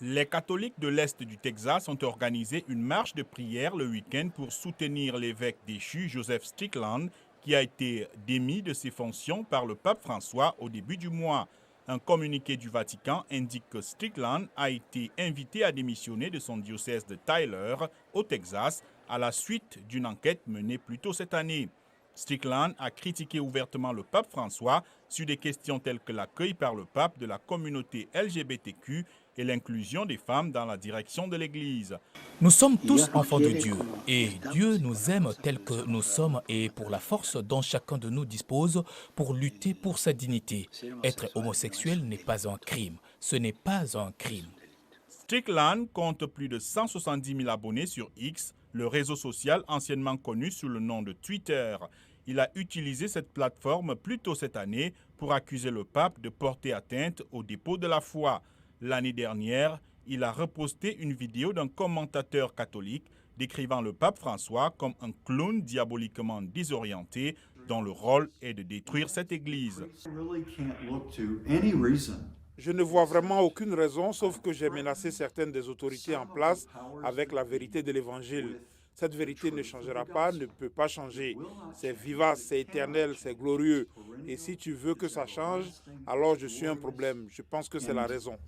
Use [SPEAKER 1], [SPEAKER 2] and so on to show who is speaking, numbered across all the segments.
[SPEAKER 1] Les catholiques de l'Est du Texas ont organisé une marche de prière le week-end pour soutenir l'évêque déchu Joseph Strickland, qui a été démis de ses fonctions par le pape François au début du mois. Un communiqué du Vatican indique que Strickland a été invité à démissionner de son diocèse de Tyler, au Texas, à la suite d'une enquête menée plus tôt cette année. Strickland a critiqué ouvertement le pape François sur des questions telles que l'accueil par le pape de la communauté LGBTQ et l'inclusion des femmes dans la direction de l'Église.
[SPEAKER 2] Nous sommes tous enfants de Dieu et Dieu nous aime tels que nous sommes et pour la force dont chacun de nous dispose pour lutter pour sa dignité. Être homosexuel n'est pas un crime. Ce n'est pas un crime.
[SPEAKER 1] Strickland compte plus de 170 000 abonnés sur X, le réseau social anciennement connu sous le nom de Twitter. Il a utilisé cette plateforme plus tôt cette année pour accuser le pape de porter atteinte au dépôt de la foi. L'année dernière, il a reposté une vidéo d'un commentateur catholique décrivant le pape François comme un clown diaboliquement désorienté dont le rôle est de détruire cette église.
[SPEAKER 3] Je ne vois vraiment aucune raison, sauf que j'ai menacé certaines des autorités en place avec la vérité de l'Évangile. Cette vérité ne changera pas, ne peut pas changer. C'est vivace, c'est éternel, c'est glorieux. Et si tu veux que ça change, alors je suis un problème. Je pense que c'est la raison.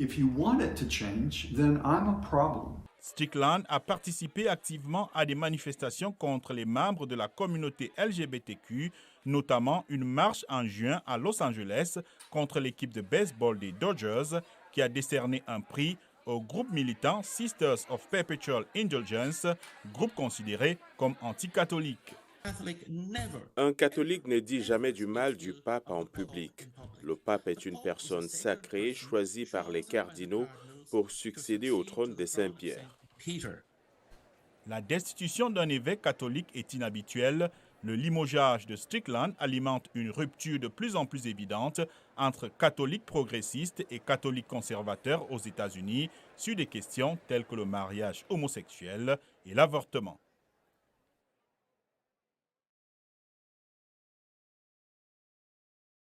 [SPEAKER 1] Strickland a participé activement à des manifestations contre les membres de la communauté LGBTQ, notamment une marche en juin à Los Angeles contre l'équipe de baseball des Dodgers qui a décerné un prix au groupe militant Sisters of Perpetual Indulgence, groupe considéré comme anticatholique.
[SPEAKER 4] Un catholique ne dit jamais du mal du pape en public. Le pape est une personne sacrée choisie par les cardinaux pour succéder au trône de Saint-Pierre.
[SPEAKER 1] La destitution d'un évêque catholique est inhabituelle. Le limogeage de Strickland alimente une rupture de plus en plus évidente entre catholiques progressistes et catholiques conservateurs aux États-Unis sur des questions telles que le mariage homosexuel et l'avortement.